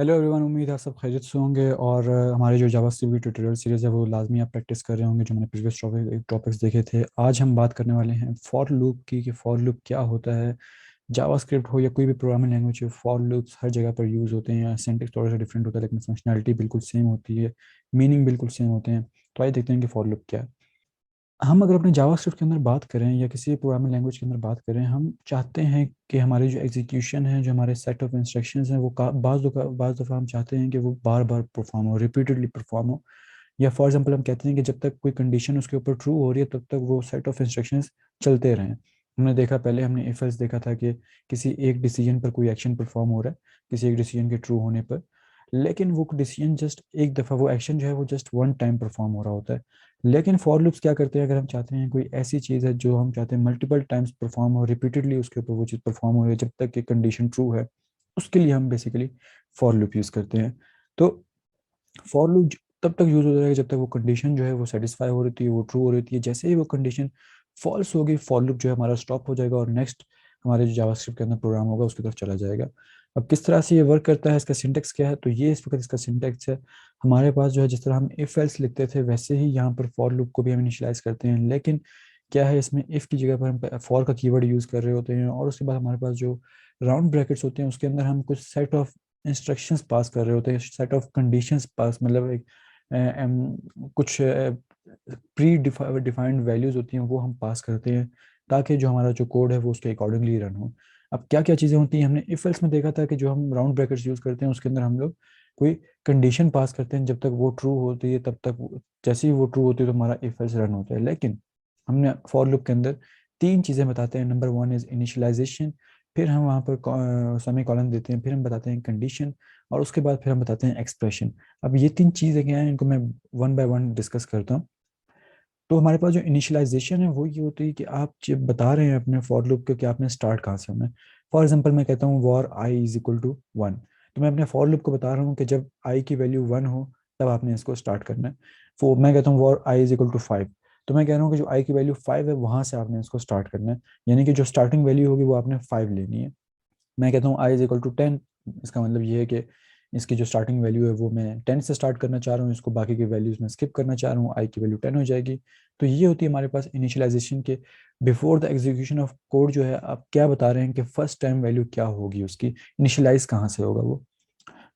Hello everyone, उम्मीद है आप सब खैरियत से होंगे। और हमारे जो जावास्क्रिप्ट की ट्यूटोरियल सीरीज़ है वो लाजमी आप प्रैक्टिस कर रहे होंगे, जो मैंने प्रीवियस टॉपिक्स देखे थे। आज हम बात करने वाले हैं फॉर लूप की, कि फॉर लूप क्या होता है। जावास्क्रिप्ट हो या कोई भी प्रोग्रामिंग लैंग्वेज हो, फॉर लूप्स हर जगह पर यूज़ होते हैं। सिंटेक्स थोड़ा सा डिफरेंट होता है लेकिन फंक्शनैलिटी बिल्कुल सेम होती है, मीनिंग बिल्कुल सेम होते हैं। तो आइए देखते हैं कि फॉर लूप क्या है। हम अगर अपने जावास्क्रिप्ट के अंदर बात करें या किसी प्रोग्रामिंग लैंग्वेज के अंदर बात करें, हम चाहते हैं कि हमारी जो एग्जीक्यूशन है, जो हमारे सेट ऑफ इंस्ट्रक्शंस हैं, वो बाज़ दफ़ा हम चाहते हैं कि वो बार बार परफॉर्म हो, रिपीटेडली परफॉर्म हो। या फॉर एग्जांपल हम कहते हैं कि जब तक कोई कंडीशन उसके ऊपर ट्रू हो रही है तब तक वो सेट ऑफ इंस्ट्रक्शंस चलते रहें। हमने देखा, पहले हमने इफ एल्स देखा था कि किसी एक डिसीजन पर कोई एक्शन परफॉर्म हो रहा है, किसी एक डिसीजन के ट्रू होने पर, लेकिन वो डिसीजन जस्ट एक दफ़ा, वो एक्शन जो है वो जस्ट वन टाइम परफॉर्म हो रहा होता है। लेकिन फॉर लूप्स क्या करते हैं, अगर हम चाहते हैं कोई ऐसी चीज़ है जो हम चाहते हैं मल्टीपल टाइम्स परफॉर्म हो, रिपीटेडली उसके ऊपर वो चीज़ परफॉर्म हो रही है जब तक कि कंडीशन ट्रू है, उसके लिए हम बेसिकली फॉर लूप यूज़ करते हैं। तो फॉर लूप तब तक यूज़ हो जाएगा जब तक वो कंडीशन जो है वो सेटिस्फाई हो रही थी, वो ट्रू हो रही थी। जैसे ही वो कंडीशन फॉल्स होगी, फॉर लूप जो है हमारा स्टॉप हो जाएगा और नेक्स्ट हमारे जो जावास्क्रिप्ट के अंदर प्रोग्राम होगा उसकी तरफ चला जाएगा। अब किस तरह से ये वर्क करता है, इसका सिंटेक्स क्या है, तो ये इस वक्त इसका सिंटेक्स है। हमारे पास जो है, जिस तरह हम इफ एल्स लिखते थे वैसे ही यहाँ पर फॉर लूप को भी हम इनिशियलाइज करते हैं। लेकिन क्या है, इसमें इफ की जगह पर हम फॉर का कीवर्ड यूज़ कर रहे होते हैं, और उसके बाद हमारे पास जो राउंड ब्रैकेट्स होते हैं उसके अंदर हम कुछ सेट ऑफ इंस्ट्रक्शंस पास कर रहे होते हैं, सेट ऑफ कंडीशंस पास, मतलब एक कुछ प्री डिफाइंड वैल्यूज होती हैं वो हम पास करते हैं, ताकि जो हमारा जो कोड है वो उसके अकॉर्डिंगली रन हो। अब क्या क्या चीज़ें होती हैं, हमने इफ एल्स में देखा था कि जो हम राउंड ब्रैकेट्स यूज़ करते हैं उसके अंदर हम लोग कोई कंडीशन पास करते हैं, जब तक वो ट्रू होती है तब तक जैसे ही वो ट्रू होती है तो हमारा इफ एल्स रन होता है। लेकिन हमने फॉर लूप के अंदर तीन चीज़ें बताते हैं। नंबर वन इज़ इनिशियलाइजेशन, फिर हम वहाँ पर सेमी कॉलन देते हैं, फिर हम बताते हैं कंडीशन, और उसके बाद फिर हम बताते हैं एक्सप्रेशन। अब ये तीन चीज़ें क्या हैं, इनको मैं वन बाय वन डिस्कस करता हूँ। तो हमारे पास जो इनिशियलाइजेशन है वो ये होती है कि आप जब बता रहे हैं अपने फॉर लूप के कि आपने स्टार्ट कहाँ से होना है। फॉर एग्जांपल मैं कहता हूँ var i is equal to one, तो मैं अपने फॉर लूप को बता रहा हूँ कि जब आई की वैल्यू वन हो तब आपने इसको स्टार्ट करना है। वो मैं कहता हूँ var i is equal to five, तो मैं कह रहा हूँ कि जो आई की वैल्यू फाइव है वहां से आपने इसको स्टार्ट करना है, यानी कि जो स्टार्टिंग वैल्यू होगी वो आपने फाइव लेनी है। मैं कहता हूँ आई इज इक्वल टू टेन, इसका मतलब ये है कि इसकी जो स्टार्टिंग वैल्यू है वो मैं टेन से स्टार्ट करना चाह रहा हूँ, इसको बाकी की वैल्यूज में स्किप करना चाह रहा हूँ, आई की वैल्यू टेन हो जाएगी। तो ये होती है हमारे पास इनिशियलाइजेशन के before the execution of code. जो है आप क्या बता रहे हैं कि फर्स्ट टाइम वैल्यू क्या होगी, उसकी इनिशियलाइज कहाँ से होगा वो।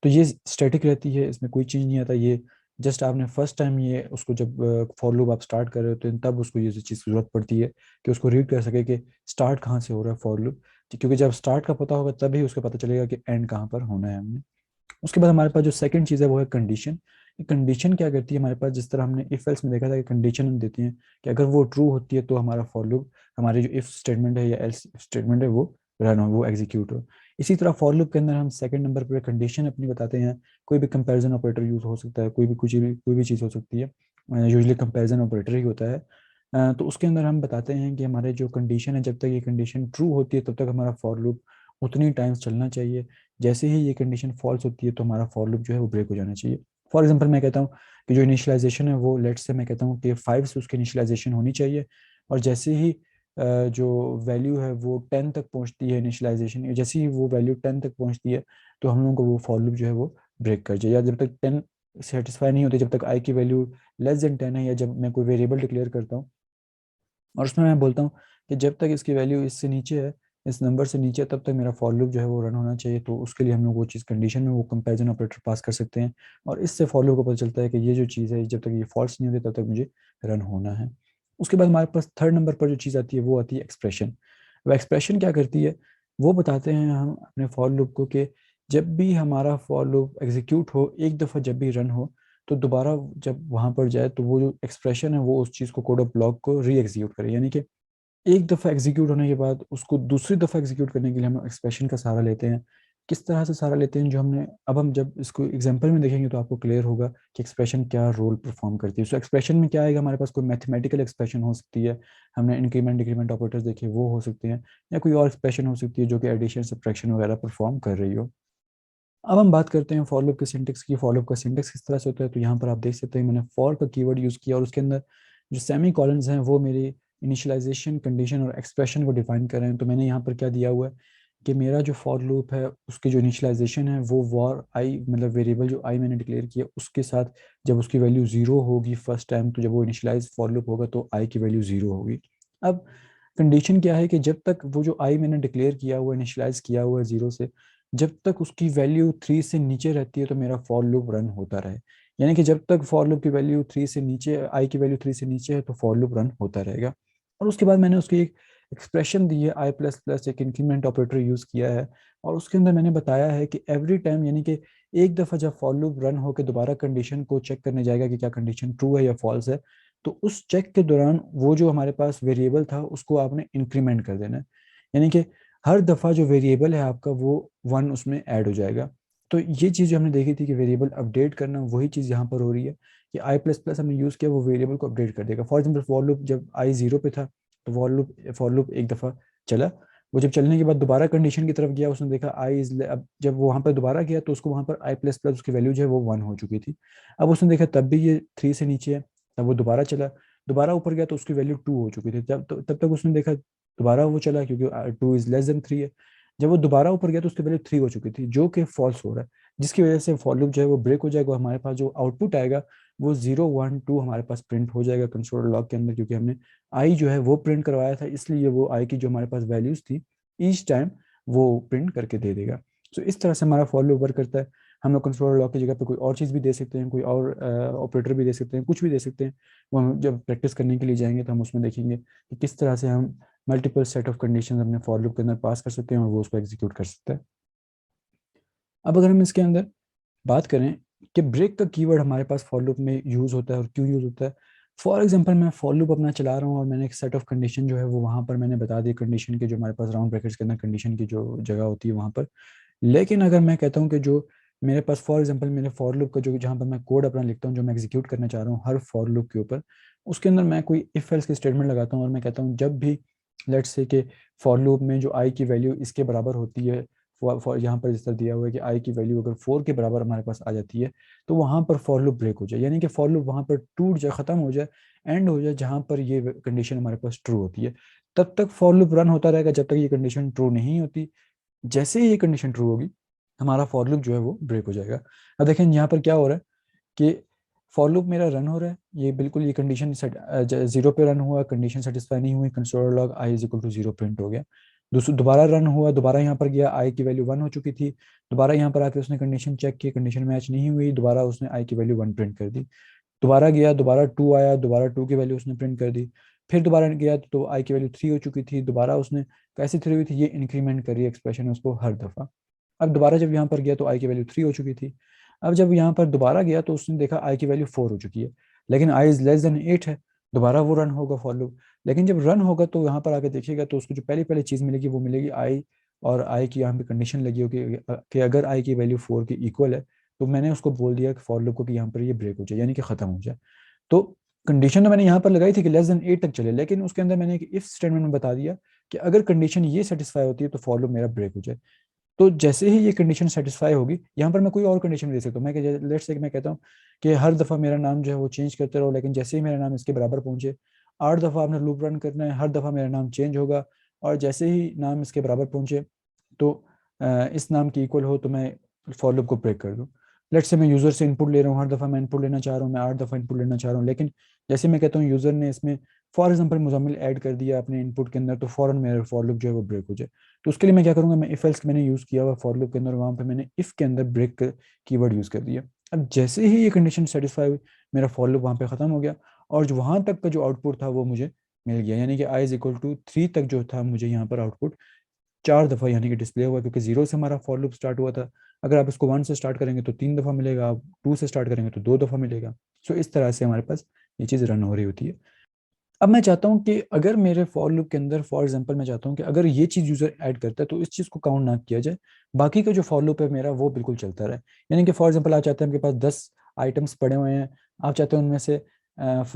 तो ये स्टैटिक रहती है, इसमें कोई चीज़ नहीं आता। ये जस्ट आपने फर्स्ट टाइम ये उसको जब फॉर लूप आप स्टार्ट कर रहे होते हैं तब उसको ये चीज़ की जरूरत पड़ती है कि उसको रीड कर सके कि स्टार्ट कहाँ से हो रहा है फॉर लूप। क्योंकि जब स्टार्ट का पता होगा तभी उसको पता चलेगा कि एंड कहाँ पर होना है हमने। उसके बाद हमारे पास जो सेकंड चीज़ है वो है कंडीशन। कंडीशन क्या करती है हमारे पास, जिस तरह हमने इफ एल्स में देखा था कि कंडीशन हम देते हैं कि अगर वो ट्रू होती है तो हमारा फॉर लूप, हमारी जो इफ स्टेटमेंट है या एल्स स्टेटमेंट है वो रन हो, वो एग्जीक्यूट हो। इसी तरह फॉर लूप के अंदर हम सेकंड नंबर पर कंडीशन अपनी बताते हैं। कोई भी कंपैरिजन ऑपरेटर यूज हो सकता है, कोई भी चीज़ हो सकती है, यूजली कंपैरिजन ऑपरेटर ही होता है। तो उसके अंदर हम बताते हैं कि हमारे जो कंडीशन है, जब तक ये कंडीशन ट्रू होती है तब तक हमारा फॉर लूप उतनी टाइम्स चलना चाहिए। जैसे ही ये कंडीशन फॉल्स होती है तो हमारा फॉर लूप जो है वो ब्रेक हो जाना चाहिए। फॉर एग्जांपल मैं कहता हूँ कि जो इनिशियलाइजेशन है वो लेट से मैं कहता हूँ कि फाइव से उसकी इनिशियलाइजेशन होनी चाहिए, और जैसे ही जो वैल्यू है वो टेन तक पहुँचती है इनिशियलाइजेशन, जैसे ही वो वैल्यू टेन तक पहुँचती है तो हम लोगों को वो फॉर लूप जो है वो ब्रेक कर जाए। या जब तक टेन सेटिस्फाई नहीं होती, जब तक आई की वैल्यू लेस देन टेन है, या जब मैं कोई वेरिएबल डिक्लेयर करता हूँ और उसमें मैं बोलता हूँ कि जब तक इसकी वैल्यू इससे नीचे है, इस नंबर से नीचे है, तब तक मेरा फॉर लूप जो है वो रन होना चाहिए। तो उसके लिए हम लोग वो चीज़ कंडीशन में वो कंपैरिजन ऑपरेटर पास कर सकते हैं, और इससे फॉर लूप को पता चलता है कि ये जो चीज़ है जब तक ये फॉल्स नहीं होती तब तक मुझे रन होना है। उसके बाद हमारे पास थर्ड नंबर पर जो चीज़ आती है वो आती है एक्सप्रेशन। वो एक्सप्रेशन क्या करती है, वो बताते हैं हम अपने फॉर लूप को कि जब भी हमारा फॉर लूप एग्जीक्यूट हो, एक दफ़ा जब भी रन हो, तो दोबारा जब वहाँ पर जाए तो वो जो एक्सप्रेशन है वो उस चीज़ को, कोड ऑफ ब्लॉक को री एग्जीक्यूट करे। यानी कि एक दफ़ा एग्जीक्यूट होने के बाद उसको दूसरी दफ़ा एग्जीक्यूट करने के लिए हम एक्सप्रेशन का सहारा लेते हैं। किस तरह से सहारा लेते हैं, जो हमने अब हम जब इसको एग्जांपल में देखेंगे तो आपको क्लियर होगा कि एक्सप्रेशन क्या रोल परफॉर्म करती है। सो एक्सप्रेशन में क्या आएगा, हमारे पास कोई मैथमेटिकल एक्सप्रेशन हो सकती है, हमने इंक्रीमेंट डिक्रीमेंट ऑपरेटर्स देखे वो हो सकते हैं, या कोई और एक्सप्रेशन हो सकती है जो कि एडिशन सब्ट्रैक्शन वगैरह परफॉर्म कर रही हो। अब हम बात करते हैं फॉर लूप के सिंटेक्स की। फॉर लूप का सिंटेक्स किस तरह से होता है, तो यहाँ पर आप देख सकते हैं मैंने फॉर का कीवर्ड यूज़ किया और उसके अंदर जो सेमी कॉलन्स हैं वो मेरी इनिशियलाइजेशन, कंडीशन और एक्सप्रेशन को डिफाइन कर रहे हैं। तो मैंने यहाँ पर क्या दिया हुआ है कि मेरा जो फॉर लूप है उसकी जो इनिशियलाइजेशन है वो वॉर आई, मतलब वेरिएबल जो आई मैंने डिक्लेयर किया उसके साथ जब उसकी वैल्यू ज़ीरो होगी फर्स्ट टाइम, तो जब वो इनिशियलाइज फॉर लूप होगा तो आई की वैल्यू ज़ीरो होगी। अब कंडीशन क्या है कि जब तक वो जो आई मैंने डिक्लेयर किया हुआ, इनिशियलाइज किया हुआ है ज़ीरो से, जब तक उसकी वैल्यू थ्री से नीचे रहती है तो मेरा फॉर लूप रन होता रहे। यानी कि जब तक फॉर लूप की वैल्यू थ्री से नीचे, आई की वैल्यू थ्री से नीचे है तो फॉर लूप रन होता रहेगा। और उसके बाद मैंने उसकी एक एक्सप्रेशन दी है, आई प्लस प्लस एक इंक्रीमेंट ऑपरेटर यूज़ किया है, और उसके अंदर मैंने बताया है कि एवरी टाइम, यानी कि एक दफ़ा जब फॉर लूप रन होकर दोबारा कंडीशन को चेक करने जाएगा कि क्या कंडीशन ट्रू है या फॉल्स है, तो उस चेक के दौरान वो जो हमारे पास वेरिएबल था उसको आपने इंक्रीमेंट कर देना है। यानी कि हर दफ़ा जो वेरिएबल है आपका वो वन उसमें ऐड हो जाएगा। तो ये चीज़ जो हमने देखी थी कि वेरिएबल अपडेट करना, वही चीज़ यहाँ पर हो रही है कि आई प्लस प्लस हमने यूज़ किया, वो वेरिएबल को अपडेट कर देगा। फॉर एग्जाम्पल फॉर लूप जब आई जीरो पे था तो फॉर लूप एक दफ़ा चला, वो जब चलने के बाद दोबारा कंडीशन की तरफ गया, उसने देखा आई इज, अब जब वो वहाँ पर दोबारा गया तो उसको वहाँ पर आई प्लस प्लस उसकी वैल्यू जो है वो वन हो चुकी थी। अब उसने देखा तब भी ये थ्री से नीचे है, तब वो दोबारा चला, दोबारा ऊपर गया तो उसकी वैल्यू टू हो चुकी थी। तब तक उसने देखा दोबारा वो चला क्योंकि two is less than three है। जब वो दोबारा ऊपर गया तो उसकी वैल्यू थ्री हो चुकी थी, जो कि फॉल्स हो रहा है, जिसकी वजह से फॉर लूप जो है वो ब्रेक हो जाएगा। हमारे पास जो आउटपुट आएगा वो जीरो वन टू हमारे पास प्रिंट हो जाएगा कंसोल लॉग के अंदर, क्योंकि हमने आई जो है वो प्रिंट करवाया था, इसलिए वो आई की जो हमारे पास वैल्यूज थी ईच टाइम वो प्रिंट करके दे देगा। तो इस तरह से हमारा फॉर लूप वर्क करता है। हम लोग कंसोल लॉग की जगह पे कोई और चीज़ भी दे सकते हैं, कोई और ऑपरेटर भी दे सकते हैं, कुछ भी दे सकते हैं। वो हम जब प्रैक्टिस करने के लिए जाएंगे तो हम उसमें देखेंगे कि किस तरह से हम मल्टीपल सेट ऑफ कंडीशन अपने फॉर लूप के अंदर पास कर सकते हैं और वो उसको एग्जीक्यूट कर सकते हैं। अब अगर हम इसके अंदर बात करें कि ब्रेक का कीवर्ड हमारे पास फॉर लूप में यूज़ होता है और क्यों यूज़ होता है। फॉर एग्जांपल मैं फॉर लूप अपना चला रहा हूँ और मैंने एक सेट ऑफ कंडीशन जो है वो वहाँ पर मैंने बता दी, कंडीशन के जो हमारे पास राउंड ब्रैकेट्स के अंदर कंडीशन की जो जगह होती है वहाँ पर। लेकिन अगर मैं कहता हूँ कि जो मेरे पास फॉर एग्जांपल मेरे फॉर लूप का जो जहाँ पर मैं कोड अपना लिखता हूँ, जो मैं एग्जीक्यूट करना चाह रहा हूँ हर फॉर लूप के ऊपर, उसके अंदर मैं कोई इफ एल्स की स्टेटमेंट लगाता हूँ और मैं कहता हूँ जब भी लेट्स से कि फॉर लूप में जो आई की वैल्यू इसके बराबर होती है, फॉर यहाँ पर जिस तरह दिया हुआ है कि आई की वैल्यू अगर फोर के बराबर हमारे पास आ जाती है तो वहाँ पर फॉर लूप ब्रेक हो जाए, यानी कि फॉर लूप वहाँ पर टूट जाए, खत्म हो जाए, एंड हो जाए जहाँ पर ये कंडीशन हमारे पास ट्रू होती है। तब तक फॉर लूप रन होता रहेगा जब तक ये कंडीशन ट्रू नहीं होती। जैसे ही ये कंडीशन ट्रू होगी हमारा फॉर लूप जो है वो ब्रेक हो जाएगा। अब देखें यहाँ पर क्या हो रहा है कि फॉर लूप मेरा रन हो रहा है, ये बिल्कुल ये कंडीशन जीरो पे रन हुआ, कंडीशन सेटिस्फाई नहीं हुई, console log i is equal to zero print हो गया। दोबारा रन हुआ, दोबारा यहाँ पर गया, आई की वैल्यू वन हो चुकी थी, दोबारा यहाँ पर आके उसने कंडीशन चेक की, कंडीशन मैच नहीं हुई, दोबारा उसने आई की वैल्यू वन प्रिंट कर दी। दोबारा गया, दोबारा टू आया, दोबारा टू की वैल्यू उसने प्रिंट कर दी। फिर दोबारा गया तो आई की वैल्यू थ्री हो चुकी थी, दोबारा उसने कैसे थ्री हुई थी, ये इंक्रीमेंट करी एक्सप्रेशन उसको हर दफ़ा। अब दोबारा जब यहाँ पर गया तो आई की वैल्यू थ्री हो चुकी थी। अब जब यहाँ पर दोबारा गया तो उसने देखा आई की वैल्यू फोर हो चुकी है, लेकिन I is less than eight है। दोबारा वो रन होगा फॉर लूप, लेकिन जब रन होगा तो यहाँ पर आके देखिएगा तो उसको जो पहली पहली चीज़ मिलेगी वो मिलेगी आई, और आई की यहाँ पे कंडीशन लगी होगी कि अगर आई की वैल्यू फोर के इक्वल है तो मैंने उसको बोल दिया कि फॉर लूप को कि यहाँ पर ये ब्रेक हो जाए, यानी कि खत्म हो जाए। तो कंडीशन तो मैंने यहाँ पर लगाई थी कि लेस देन एट तक चले, लेकिन उसके अंदर मैंने एक इफ स्टेटमेंट में बता दिया कि अगर कंडीशन ये सेटिस्फाई होती है तो फॉर लूप मेरा ब्रेक हो जाए। तो जैसे ही ये कंडीशन सेटिस्फाई होगी, यहाँ पर मैं कोई और कंडीशन भी दे सकता हूँ। मैं लेट्स से मैं कहता हूँ कि हर दफ़ा मेरा नाम जो है वो चेंज करते रहो, लेकिन जैसे ही मेरा नाम इसके बराबर पहुंचे, आठ दफ़ा आपने लूप रन करना है, हर दफ़ा मेरा नाम चेंज होगा, और जैसे ही नाम इसके बराबर पहुंचे तो इस नाम की इक्वल हो तो मैं फॉर लूप को ब्रेक कर दूँ। लेट्स से मैं यूज़र से इनपुट ले रहा हूँ, हर दफ़ा मैं इनपुट लेना चाह रहा हूँ, मैं आठ दफ़ा इनपुट लेना चाह रहा हूँ, लेकिन जैसे मैं कहता हूँ यूज़र ने इसमें फॉर एग्जाम्पल मुजम्मिल ऐड कर दिया अपने इनपुट के अंदर, तो फ़ौरन मेरा फॉर लूप जो है वो ब्रेक हो जाए। तो उसके लिए मैं क्या करूँगा, मैं इफ एल्स मैंने यूज़ किया हुआ फॉर लूप के अंदर, वहाँ पे मैंने इफ के अंदर ब्रेक कीवर्ड यूज़ कर दिया। अब जैसे ही ये कंडीशन सेटिस्फाई हुई, मेरा फॉर लूप वहाँ पे ख़त्म हो गया, और जो वहाँ तक का जो आउटपुट था वो मुझे मिल गया, यानी कि आई इज इक्वल टू थ्री तक जो था मुझे यहाँ पर आउटपुट चार दफ़ा यानी कि डिस्प्ले हुआ, क्योंकि जीरो से हमारा फॉर लूप स्टार्ट हुआ था। अगर आप इसको वन से स्टार्ट करेंगे तो तीन दफ़ा मिलेगा, आप टू से स्टार्ट करेंगे तो दो दफ़ा मिलेगा। सो इस तरह से हमारे पास ये चीज़ रन हो रही होती है। अब मैं चाहता हूँ कि अगर मेरे फॉर लूप के अंदर फॉर एग्जांपल मैं चाहता हूँ कि अगर ये चीज़ यूज़र ऐड करता है तो इस चीज़ को काउंट ना किया जाए, बाकी का जो फॉर लूप है मेरा वो बिल्कुल चलता रहे। यानी कि फॉर एग्जांपल आप चाहते हैं आपके पास 10 आइटम्स पड़े हुए हैं, आप चाहते हैं उनमें से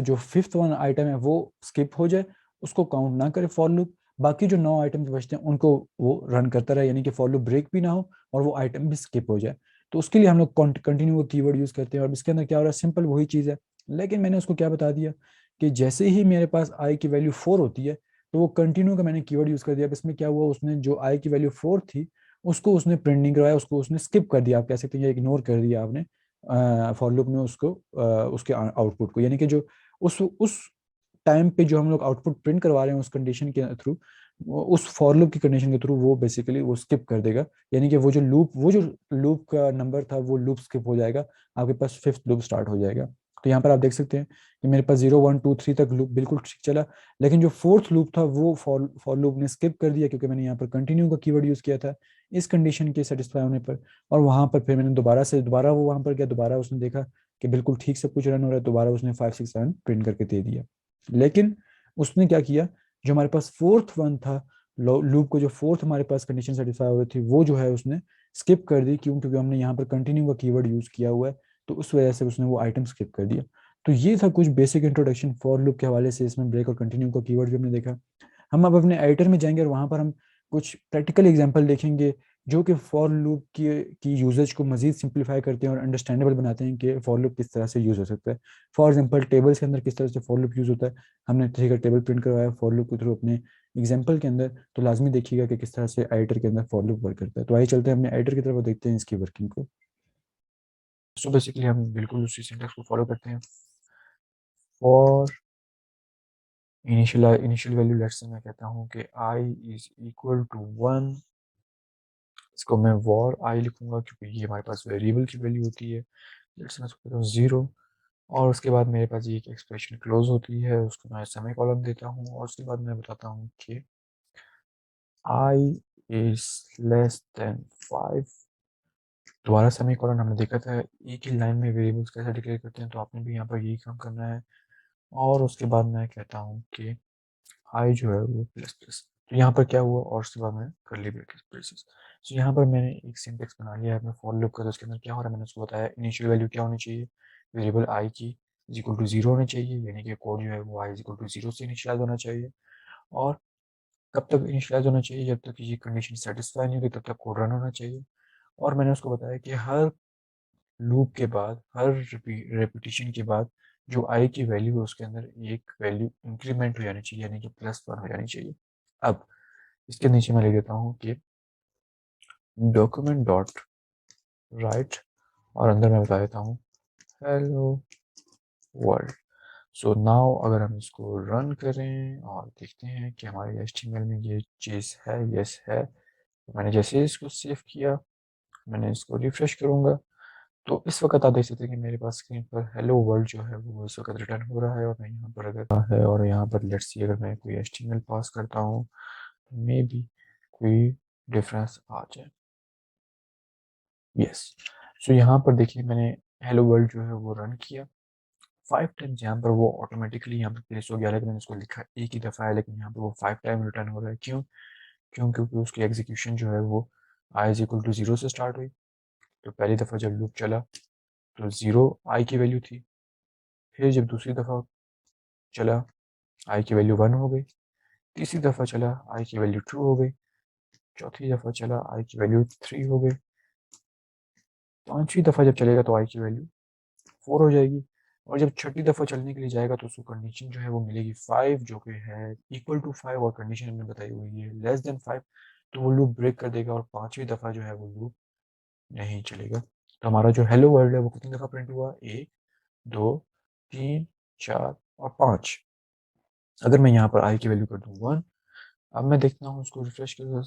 जो फिफ्थ वन आइटम है वो स्किप हो जाए, उसको काउंट ना करे फॉर लूप, बाकी जो 9 आइटम्स बचते हैं उनको वो रन करता रहे, यानी कि फॉर लूप ब्रेक भी ना हो और वो आइटम भी स्किप हो जाए। तो उसके लिए हम लोग कंटिन्यू कीवर्ड यूज़ करते हैं, और इसके अंदर क्या हो रहा है, सिंपल वही चीज़ है, लेकिन मैंने उसको क्या बता दिया कि जैसे ही मेरे पास आई की वैल्यू फोर होती है तो वो कंटिन्यू का मैंने कीवर्ड यूज कर दिया। अब इसमें क्या हुआ, उसने जो आई की वैल्यू 4 थी उसको उसने प्रिंट नहीं करवाया, उसको उसने स्किप कर दिया, आप कह सकते हैं, या इग्नोर कर दिया आपने फॉर लूप ने उसको उसके आउटपुट को, यानी कि जो उस टाइम पे जो हम लोग आउटपुट प्रिंट करवा रहे हैं उस कंडीशन के थ्रू, उस फॉर लूप की कंडीशन के थ्रू वो बेसिकली वो स्किप कर देगा। यानी कि वो जो लूप का नंबर था वो लूप स्किप हो जाएगा, आपके पास फिफ्थ लूप स्टार्ट हो जाएगा। तो यहाँ पर आप देख सकते हैं कि मेरे पास 0 1 2 3 तक लूप बिल्कुल ठीक चला, लेकिन जो फोर्थ लूप था वो फॉर लूप ने स्किप कर दिया, क्योंकि मैंने यहाँ पर कंटिन्यू का कीवर्ड यूज किया था इस कंडीशन के सेटिस्फाई होने पर। और वहां पर फिर मैंने दोबारा वो वहां पर गया, दोबारा उसने देखा कि बिल्कुल ठीक सब कुछ रन हो रहा है, दोबारा उसने 5 6 7 प्रिंट करके दे दिया। लेकिन उसने क्या किया, जो हमारे पास फोर्थ वन था, लूप को जो फोर्थ हमारे पास कंडीशन सेटिस्फाई हो रही थी वो जो है उसने स्किप कर दी। क्यों? क्योंकि हमने यहाँ पर कंटिन्यू का कीवर्ड यूज किया हुआ है, तो उस वजह से उसने वो आइटम स्किप कर दिया। तो ये था कुछ बेसिक इंट्रोडक्शन फॉर लूप के हवाले से। इसमें ब्रेक और कंटिन्यू का कीवर्ड भी हमने देखा। हम अब अपने एडिटर में जाएंगे और वहां पर हम कुछ प्रैक्टिकल एग्जांपल देखेंगे जो कि फॉर लूप की यूजेज को मजीद सिंप्लीफाई करते हैं और अंडरस्टैंडेबल बनाते हैं कि फॉर लूप किस तरह से यूज हो सकता है। फॉर एग्जांपल टेबल्स के अंदर किस तरह से फॉर लूप यूज होता है, हमने ठीक है टेबल प्रिंट करवाया फॉर लूप के थ्रू अपने एग्जाम्पल के अंदर, तो लाजमी देखिएगा कि किस तरह से एडिटर के अंदर फॉर लूप वर्क करता है। तो आइए चलते हैं अपने एडिटर की तरफ और देखते हैं इसकी वर्किंग को। सो बेसिकली हम बिल्कुल उसी सिंटैक्स को फॉलो करते हैं। For initial value, let's say मैं कहता हूँ कि आई इज इक्वल टू 1। इसको मैं वॉर आई लिखूंगा क्योंकि ये हमारे पास वेरिएबल की वैल्यू होती है। लेट्स से मैं इसको कहता हूँ 0। और उसके बाद मेरे पास ये एक एक्सप्रेशन क्लोज होती है, उसको मैं सेमी कॉलन देता हूँ, और उसके बाद मैं बताता हूँ कि आई इज लेस देन 5। दोबारा सेमी कॉलन, हमने देखा था एक ही लाइन में वेरिएबल्स कैसे डिक्लेयर करते हैं, तो आपने भी यहाँ पर यही काम करना है। और उसके बाद मैं कहता हूँ कि आई जो है वो प्लस प्लस। तो यहाँ पर क्या हुआ, और उसके बाद मैं करली ब्रेसेस। तो यहाँ पर मैंने एक सिंटेक्स बना लिया है अपने फॉर लूप का। तो उसके अंदर क्या हो रहा है, मैंने उसको बताया इनिशियल वैल्यू क्या होनी चाहिए, वेरिएबल आई की इज इक्वल टू 0 होनी चाहिए, यानी कि कोड जो है वो आई इज इक्वल टू 0 से इनिशियलाइज होना चाहिए। और कब तक इनिशियलाइज होना चाहिए, जब तक ये कंडीशन सेटिस्फाई नहीं होती तब तक कोड रन होना चाहिए। और मैंने उसको बताया कि हर लूप के बाद, हर रेपिटेशन के बाद जो आई की वैल्यू है उसके अंदर एक वैल्यू इंक्रीमेंट हो जानी चाहिए, यानी कि +1 हो जानी चाहिए। अब इसके नीचे मैं लिख देता हूँ कि डॉक्यूमेंट डॉट राइट, और अंदर मैं बता देता हूँ हेलो वर्ल्ड। सो नाउ अगर हम इसको रन करें और देखते हैं कि हमारे HTML में ये चीज़ है, यस है। तो मैंने जैसे ही इसको सेव किया, मैंने इसको रिफ्रेश करूँगा, तो इस वक्त आप देख सकते हैं कि मेरे पास स्क्रीन पर हेलो वर्ल्ड जो है वो इस वक्त रिटर्न हो रहा है। और मैं यहाँ पर अगर है, और यहाँ पर लेट्स सी अगर मैं कोई HTML पास करता हूँ तो मे बी कोई डिफरेंस आ जाए। यस। सो यहाँ पर देखिए मैंने हेलो वर्ल्ड जो है वो रन किया 5 टाइम्स। यहाँ पर वो ऑटोमेटिकली यहाँ पर प्लेस हो गया, लेकिन मैंने उसको लिखा एक ही दफ़ा है, लेकिन यहाँ पर वो 5 टाइम रिटर्न हो रहा है। क्यों? क्योंकि उसकी एग्जीक्यूशन जो है वो आई इज इक्वल टू 0 से स्टार्ट हुई। तो पहली दफ़ा जब लूप चला तो 0 आई की वैल्यू थी। फिर जब दूसरी दफ़ा चला आई की वैल्यू 1 हो गई। तीसरी दफ़ा चला आई की वैल्यू 2 हो गई। चौथी दफ़ा चला आई की वैल्यू 3 हो गई। पांचवी दफ़ा जब चलेगा तो आई की वैल्यू 4 हो जाएगी। और जब छठी दफ़ा चलने के लिए जाएगा तो उसको कंडीशन जो है वो मिलेगी 5, जो कि है इक्वल टू 5, और कंडीशन हमने बताई हुई है लेस देन 5। तो वो लूप ब्रेक कर देगा और पांचवी दफ़ा जो है वो लूप नहीं चलेगा। तो हमारा जो हेलो वर्ल्ड है वो कितनी दफ़ा प्रिंट हुआ, 1 2 3 4 और 5। अगर मैं यहाँ पर आई की वैल्यू कर दूँ 1, अब मैं देखता हूँ उसको रिफ्रेश कर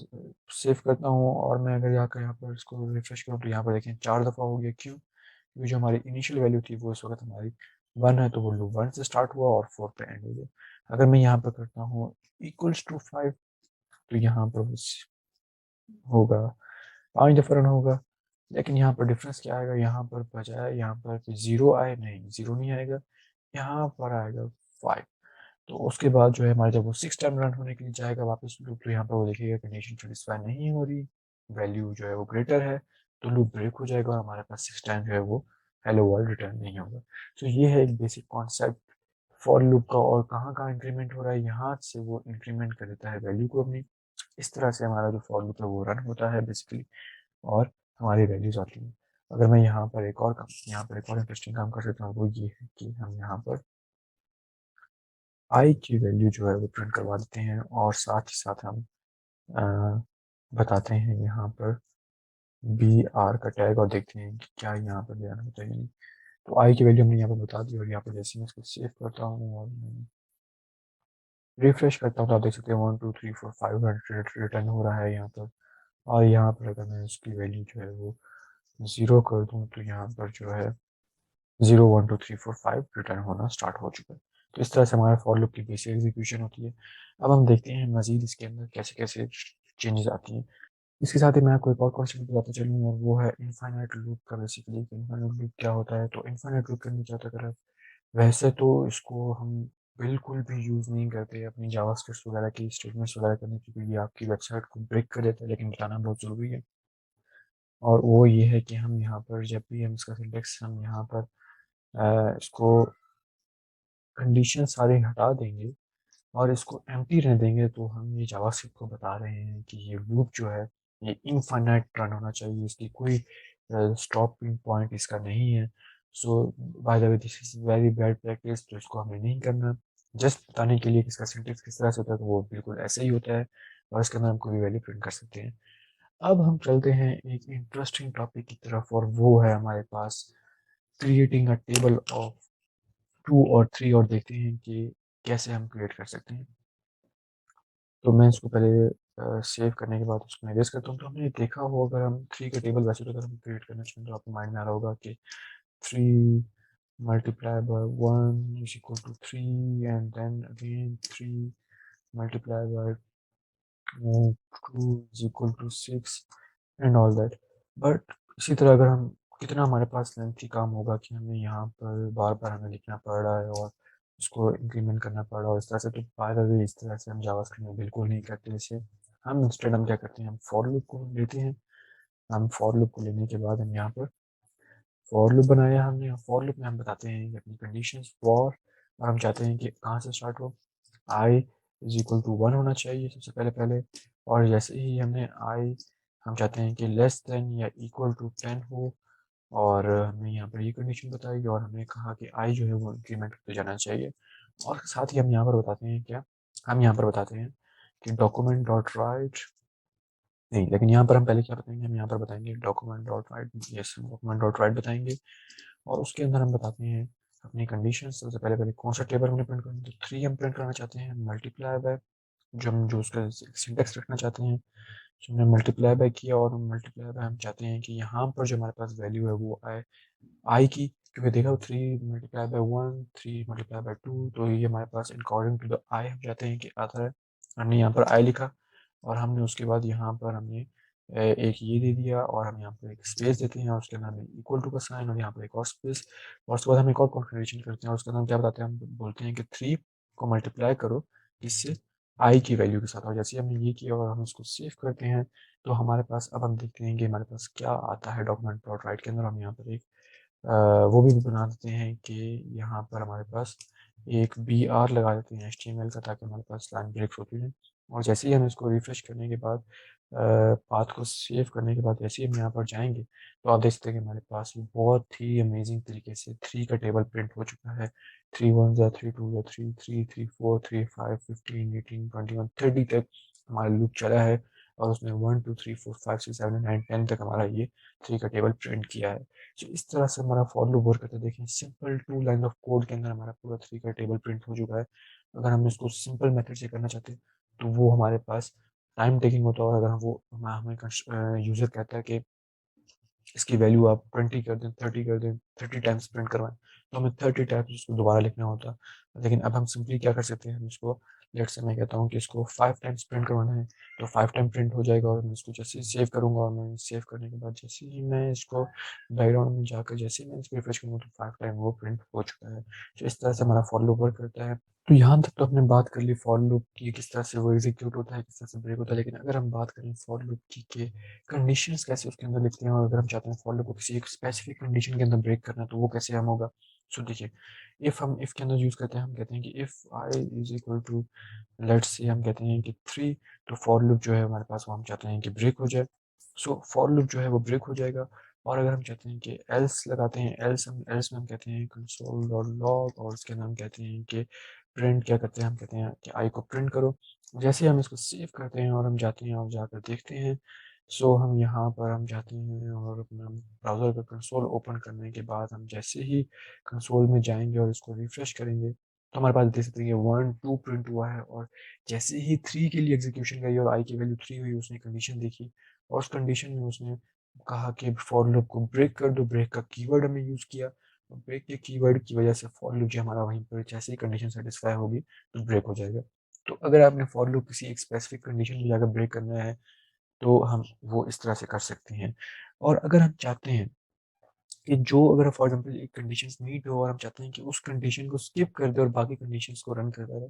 सेव करता हूँ, और मैं अगर जाकर यहाँ पर इसको रिफ्रेश करूँ तो यहाँ पर देखें 4 दफ़ा हो गया। क्यों? क्योंकि जो हमारी इनिशियल वैल्यू थी वो इस वक्त हमारी 1 है, तो वो लूप 1 से स्टार्ट हुआ और 4 पे एंड हो गया। अगर मैं यहाँ पर करता हूँ इक्वल्स टू 5, तो यहाँ पर बस होगा 5 दफ़ा रन होगा। लेकिन यहाँ पर डिफरेंस क्या आएगा, यहाँ पर बजाय यहाँ पर 0 आए, नहीं 0 नहीं आएगा, यहाँ पर आएगा 5। तो उसके बाद जो है हमारे जब वो 6 टाइम रन होने के लिए जाएगा वापस लूप, तो यहाँ पर वो देखिएगा कंडीशन सेटिस्फाई नहीं हो रही, वैल्यू जो है वो ग्रेटर है, तो लूप ब्रेक हो जाएगा और हमारे पास 6 टाइम जो है वो हेलो वर्ल्ड रिटर्न नहीं होगा। तो ये है एक बेसिक कॉन्सेप्ट फॉर लूप का, और कहाँ कहाँ इंक्रीमेंट हो रहा है यहाँ से वो इंक्रीमेंट कर देता है वैल्यू को अपनी। इस तरह से हमारा जो फॉर लूप है वो रन होता है बेसिकली, और हमारी वैल्यूज आती हैं। अगर मैं यहाँ पर एक और इंटरेस्टिंग काम कर सकता हूँ वो ये है कि हम यहाँ पर आई की वैल्यू जो है वो प्रिंट करवा देते हैं, और साथ ही साथ हम अ, बताते हैं यहाँ पर बी आर का टैग, और देखते हैं कि क्या यहाँ पर देना होता है या नहीं। तो आई की वैल्यू हमने यहाँ पर बता दी, और यहाँ पर जैसे मैं इसको सेव करता हूँ और रिफ्रेश करता हूँ तो आप देख सकते हैं 1 2 3 4 5 रिटर्न हो रहा है यहाँ पर। और यहाँ पर अगर मैं इसकी वैल्यू जो है वो 0 कर दूँ तो यहाँ पर जो है 0 1 2 3 4 5 रिटर्न होना स्टार्ट हो चुका है। तो इस तरह से हमारे फॉर लूप की बेसिक एग्जीक्यूशन होती है। अब हम देखते हैं मजीद इसके अंदर कैसे कैसे चेंजेस आती हैं। इसके साथ ही मैं आपको एक और कॉन्सेप्ट बताता चलूँ, और वो है इनफाइनाइट लूप का। बेसिकली इनफाइनाइट लूप क्या होता है, तो इनफाइनाइट लूप के अंदर क्या होता है, वैसे तो इसको हम बिल्कुल भी यूज़ नहीं करते अपनी जावास्क्रिप्ट वगैरह की स्टेटमेंट्स वगैरह करने के, क्योंकि ये आपकी वेबसाइट को ब्रेक कर देता है, लेकिन बताना बहुत ज़रूरी है। और वो ये है कि हम यहाँ पर जब भी हम इसका सिंटेक्स हम यहाँ पर इसको कंडीशन सारे हटा देंगे और इसको एम्प्टी रहने देंगे, तो हम ये जावास्क्रिप्ट को बता रहे हैं कि ये लूप जो है ये इनफाइनाइट रन होना चाहिए, इसकी कोई स्टॉपिंग पॉइंट इसका नहीं है। So by the way this is very bad practice, तो इसको हमें नहीं करना। जस्ट बताने के लिए कि इसका सिंटेक्स किस तरह से होता है, तो वो बिल्कुल ऐसे ही होता है, और इसके अंदर हम कोई वैल्यू प्रिंट कर सकते हैं। अब हम चलते हैं एक इंटरेस्टिंग टॉपिक की तरफ, और वो है हमारे पास क्रिएटिंग अ टेबल ऑफ 2 और 3, और देखते हैं कि कैसे हम क्रिएट कर सकते हैं। तो मैं इसको पहले सेव करने के बाद उसको इरेज करता हूँ। तो हमने देखा हो, अगर हम 3 का टेबल वैसे तो अगर हम क्रिएट करना चाहें तो आपको माइंड में आ रहा होगा कि 3 multiplied by 1 is equal to 3, and then again 3 multiplied by 2 is equal to 6 and all that. But इसी तरह अगर हम कितना हमारे पास लेंथी काम होगा कि हमें यहाँ पर बार बार हमें लिखना पड़ रहा है और उसको इंक्रीमेंट करना पड़ रहा है, और इस तरह से, तो बाय द वे इस तरह से हम जावास्क्रिप्ट में बिल्कुल नहीं करते इसे। हम इंस्टेड हम क्या करते हैं, हम फॉर लूप को लेते हैं। हम फॉर लूप को लेने के बाद हम यहाँ पर फॉर लूप बनाया हमने। फॉर लूप में हम बताते हैं कि अपनी कंडीशंस फॉर, और हम चाहते हैं कि कहाँ से स्टार्ट हो, आई इज इक्वल टू 1 होना चाहिए सबसे पहले पहले। और जैसे ही हमने आई हम चाहते हैं कि लेस देन या इक्वल टू 10 हो, और हमने यहाँ पर ये कंडीशन बताई, और हमने कहा कि आई जो है वो इंक्रीमेंट होते जाना चाहिए। और साथ ही हम यहाँ पर बताते हैं क्या, हम यहाँ पर बताते हैं कि डॉक्यूमेंट डॉट राइट, नहीं, लेकिन यहाँ पर हम पहले क्या बताएंगे, हम यहाँ पर बताएंगे डॉक्यूमेंट डॉट राइट। यस, हम डॉक्यूमेंट डॉट राइट बताएंगे, और उसके अंदर हम बताते हैं अपनी कंडीशन। सबसे पहले पहले कौन सा टेबल हमने प्रिंट करना है, तो 3 हम प्रिंट करना चाहते हैं मल्टीप्लाई बाय, जो उसका सिंटेक्स रखना चाहते हैं। तो हमने मल्टीप्लाई बाय किया, और मल्टीप्लाई बाय हम चाहते हैं कि यहाँ पर जो हमारे पास वैल्यू है वो आए आई की, क्योंकि देखा 3 multiplied by 1 3 multiplied by 2, तो ये हमारे पास अकॉर्डिंग टू द आई हम चाहते हैं कि आता है। हमने यहाँ पर आई लिखा, और हमने उसके बाद यहाँ पर हमने एक ये दे दिया, और हम यहाँ पर एक स्पेस देते हैं, और उसके अंदर हमें इक्वल टू का साइन, और यहाँ पर एक और स्पेस। और उसके बाद हम एक और कॉन्फ़िगरेशन करते हैं, और उसके अंदर हम क्या बताते हैं, हम बोलते हैं कि 3 को मल्टीप्लाई करो इससे आई की वैल्यू के साथ। और जैसे हमने ये किया और हम इसको सेव करते हैं, तो हमारे पास अब हम देखते हैं कि हमारे पास क्या आता है डॉक्यूमेंट डॉट राइट के अंदर। हम यहाँ पर एक वो भी बना देते हैं कि यहाँ पर हमारे पास एक बी आर लगा देते हैं HTML का, ताकि हमारे पास लाइन ब्रेक्स होती हैं। और जैसे ही हम इसको रिफ्रेश करने के बाद पाथ को सेव करने के बाद जैसे ही हम यहाँ पर जाएंगे, तो आप देख सकते हैं कि हमारे पास ये बहुत ही अमेजिंग तरीके से 3 का टेबल प्रिंट हो चुका है। 3 1 जा 3 2 जा 3 3 3 4 3 5 15 18 21 30 तक हमारा लूप चला है, और उसने 1 2 3 4 5 6 7 8 9 10 तक हमारा ये 3 का टेबल प्रिंट किया है। तो इस तरह से हमारा फॉर लूप वर्क करता है। देखिए, सिंपल 2 लाइन ऑफ कोड के अंदर हमारा पूरा 3 का टेबल प्रिंट हो चुका है। अगर हम इसको सिंपल मेथड से करना चाहते हैं, तो वो हमारे पास टाइम टेकिंग होता है, और अगर हम वो हमें यूज़र कहता है कि इसकी वैल्यू आप 20 कर दें, 30 कर दें, 30 टाइम्स प्रिंट करवाएं, तो हमें 30 टाइम्स उसको दोबारा लिखना होता। लेकिन अब हम सिंपली क्या कर सकते हैं, हम इसको लेट से मैं कहता हूँ कि इसको 5 टाइम्स प्रिंट करवाना है, तो 5 टाइम प्रिंट हो जाएगा। और मैं इसको जैसे ही सेव करूँगा, और मैं सेव करने के बाद जैसे ही मैं इसको बैकग्राउंड में जाकर जैसे ही मैं इसको रिफ्रेश करूँगा, तो 5 टाइम वो प्रिंट हो चुका है। तो इस तरह से हमारा फॉर लूप वर्क करता है। तो यहाँ तक तो हमने बात कर ली फॉर लूप की, किस तरह से वो एग्जीक्यूट होता है, किस तरह से ब्रेक होता है। लेकिन अगर हम बात करें फॉर लूप की कि कंडीशंस कैसे उसके अंदर लिखते हैं, और अगर हम चाहते हैं फॉर लूप को किसी एक स्पेसिफिक कंडीशन के अंदर ब्रेक करना है, तो वो कैसे हम होगा। सो देखिए, इफ हम इफ के अंदर यूज करते हैं, हम कहते हैं कि if i is equal to, let's say हम कहते हैं कि 3, तो फॉर लूप जो है हमारे पास वो हम चाहते हैं कि ब्रेक हो जाए। सो फॉर लूप जो है वो ब्रेक हो जाएगा। और अगर हम चाहते हैं कि एल्स लगाते हैं, एल्स में हम कहते हैं कंसोल डॉट लॉग, और उसके अंदर हम कहते हैं कि प्रिंट क्या करते हैं, हम कहते हैं कि आई को प्रिंट करो। जैसे हम इसको सेव करते हैं और हम जाते हैं और जाकर देखते हैं, सो हम यहाँ पर हम जाते हैं और अपना ब्राउज़र का कंसोल ओपन करने के बाद हम जैसे ही कंसोल में जाएंगे और इसको रिफ्रेश करेंगे, तो हमारे पास देख सकते हैं कि 1 2 प्रिंट हुआ है। और जैसे ही 3 के लिए एग्जीक्यूशन गई और आई की वैल्यू 3 हुई, उसने कंडीशन देखी और उस कंडीशन में उसने कहा कि फॉर लूप को ब्रेक कर दो। ब्रेक का कीवर्ड हमने यूज़ किया, तो ब्रेक के कीवर्ड की वजह से फॉर लूप जो हमारा वहीं पर जैसे ही कंडीशन सेटिस्फाई होगी तो ब्रेक हो जाएगा। तो अगर आपने फॉर लूप किसी एक स्पेसिफिक कंडीशन में जाकर ब्रेक करना है, तो हम वो इस तरह से कर सकते हैं। और अगर हम चाहते हैं कि जो अगर फॉर एग्जांपल एक कंडीशंस मीट हो और हम चाहते हैं कि उस कंडीशन को स्किप कर दे और बाकी कंडीशंस को रन करता रहे,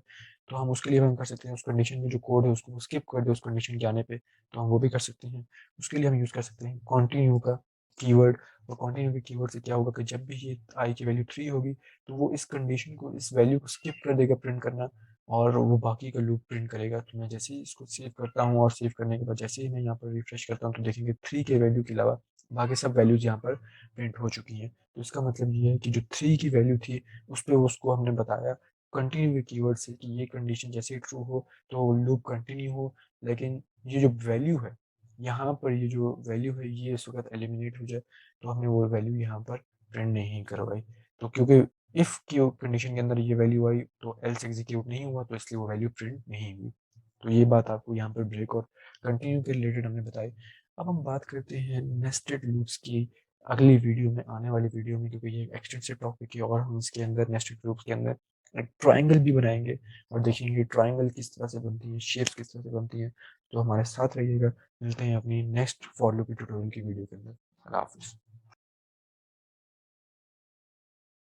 तो हम उसके लिए हम कर सकते हैं उस कंडीशन में जो कोड है उसको स्किप कर दे उस कंडीशन के आने पे, तो हम वो भी कर सकते हैं। उसके लिए हम यूज़ कर सकते हैं कंटिन्यू का कीवर्ड। और कंटिन्यू के कीवर्ड से क्या होगा कि जब भी ये आई की वैल्यू 3 होगी, तो वो इस कंडीशन को, इस वैल्यू को स्किप कर देगा प्रिंट करना, और वो बाकी का लूप प्रिंट करेगा। तो मैं जैसे ही इसको सेव करता हूँ और सेव करने के बाद जैसे ही मैं यहाँ पर रिफ्रेश करता हूँ, तो देखेंगे 3 के वैल्यू के अलावा बाकी सब वैल्यूज यहाँ पर प्रिंट हो चुकी हैं। तो इसका मतलब ये है कि जो 3 की वैल्यू थी उस पे उसको हमने बताया कंटिन्यू के कीवर्ड से कि ये कंडीशन जैसे ही ट्रू हो तो लूप कंटिन्यू हो, लेकिन ये जो वैल्यू है यहाँ पर, ये जो वैल्यू है ये इस वक्त एलिमिनेट हो जाए, तो हमने वो वैल्यू यहाँ पर प्रिंट नहीं करवाई। तो क्योंकि इफ़ की कंडीशन के अंदर ये वैल्यू आई तो एल्स एग्जीक्यूट नहीं हुआ, तो इसलिए वो वैल्यू प्रिंट नहीं हुई। तो ये बात आपको यहाँ पर ब्रेक और कंटिन्यू के रिलेटेड हमने बताई। अब हम बात करते हैं नेस्टेड लूप्स की अगली वीडियो में, आने वाली वीडियो में, क्योंकि ये एक्सटेंसिव टॉपिक है और हम इसके अंदर नेस्टेड लूप्स के अंदर एक ट्राइंगल भी बनाएंगे और देखेंगे ट्राइंगल किस तरह से बनती है, शेप्स किस तरह से बनती हैं। तो हमारे साथ रहिएगा, मिलते हैं अपनी नेक्स्ट फॉर लूप ट्यूटोरियल की वीडियो के अंदर। अल्लाह हाफिज़।